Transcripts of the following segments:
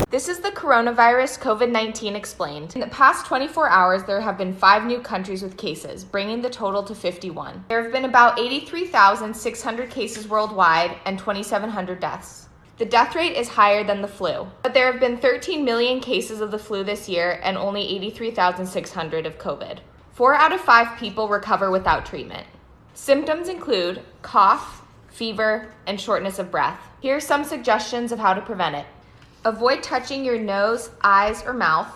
This is the coronavirus COVID-19 explained. In the past 24 hours, there have been 5 new countries with cases, bringing the total to 51. There have been about 83,600 cases worldwide and 2,700 deaths. The death rate is higher than the flu, but there have been 13 million cases of the flu this year and only 83,600 of COVID. 4 out of 5 people recover without treatment. Symptoms include cough, fever, and shortness of breath. Here are some suggestions of how to prevent it. Avoid touching your nose, eyes, or mouth.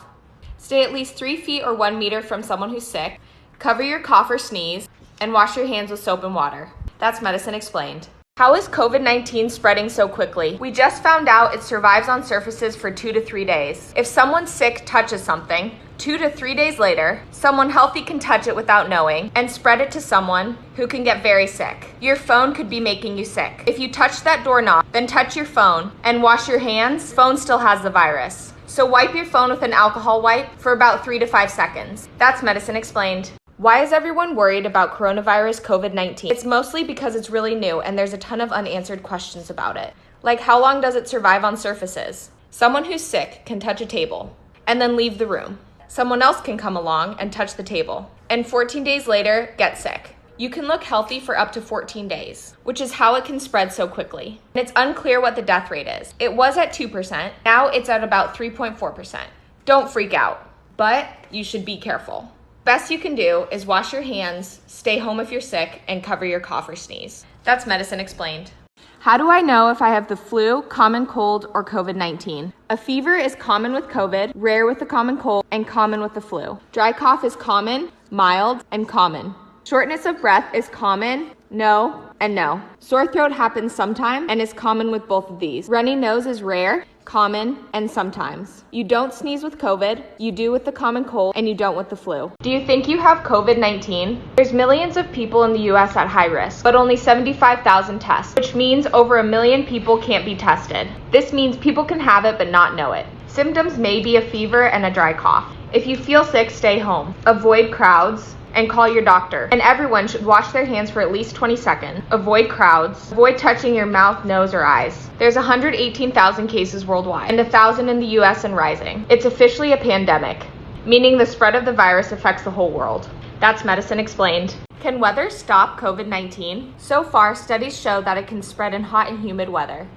Stay at least 3 feet or 1 meter from someone who's sick. Cover your cough or sneeze, and wash your hands with soap and water. That's Medicine Explained. How is COVID-19 spreading so quickly? We just found out it survives on surfaces for 2 to 3 days. If someone sick touches something, 2 to 3 days later, someone healthy can touch it without knowing and spread it to someone who can get very sick. Your phone could be making you sick. If you touch that doorknob, then touch your phone and wash your hands, phone still has the virus. So wipe your phone with an alcohol wipe for about 3 to 5 seconds. That's Medicine Explained. Why is everyone worried about coronavirus COVID-19? It's mostly because it's really new and there's a ton of unanswered questions about it. Like, how long does it survive on surfaces? Someone who's sick can touch a table and then leave the room. Someone else can come along and touch the table, and 14 days later, get sick. You can look healthy for up to 14 days, which is how it can spread so quickly. And it's unclear what the death rate is. It was at 2%, now it's at about 3.4%. Don't freak out, but you should be careful. Best you can do is wash your hands, stay home if you're sick, and cover your cough or sneeze. That's Medicine Explained. How do I know if I have the flu, common cold, or COVID-19? A fever is common with COVID, rare with the common cold, and common with the flu. Dry cough is common, mild, and common. Shortness of breath is common, no, and no. Sore throat happens sometimes and is common with both of these. Runny nose is rare, common, and sometimes. You don't sneeze with COVID, you do with the common cold, and you don't with the flu. Do you think you have COVID-19? There's millions of people in the US at high risk, but only 75,000 tests, which means over 1 million people can't be tested. This means people can have it but not know it. Symptoms may be a fever and a dry cough. If you feel sick, stay home. Avoid crowds and call your doctor. And everyone should wash their hands for at least 20 seconds. Avoid crowds. Avoid touching your mouth, nose, or eyes. There's 118,000 cases worldwide and 1,000 in the US and rising. It's officially a pandemic, meaning the spread of the virus affects the whole world. That's Medicine Explained. Can weather stop COVID-19? So far, studies show that it can spread in hot and humid weather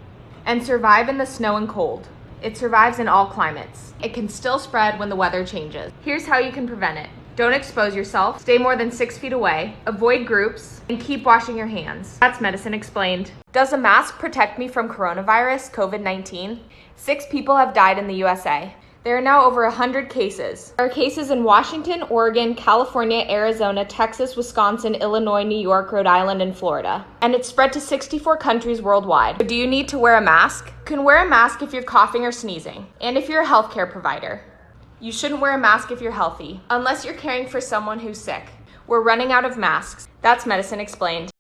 and survive in the snow and cold. It survives in all climates. It can still spread when the weather changes. Here's how you can prevent it. Don't expose yourself, stay more than 6 feet away, avoid groups, and keep washing your hands. That's Medicine Explained. Does a mask protect me from coronavirus, COVID-19? 6 people have died in the USA. There are now over 100 cases. There are cases in Washington, Oregon, California, Arizona, Texas, Wisconsin, Illinois, New York, Rhode Island, and Florida. And it's spread to 64 countries worldwide. But do you need to wear a mask? You can wear a mask if you're coughing or sneezing, and if you're a healthcare provider. You shouldn't wear a mask if you're healthy, unless you're caring for someone who's sick. We're running out of masks. That's Medicine Explained.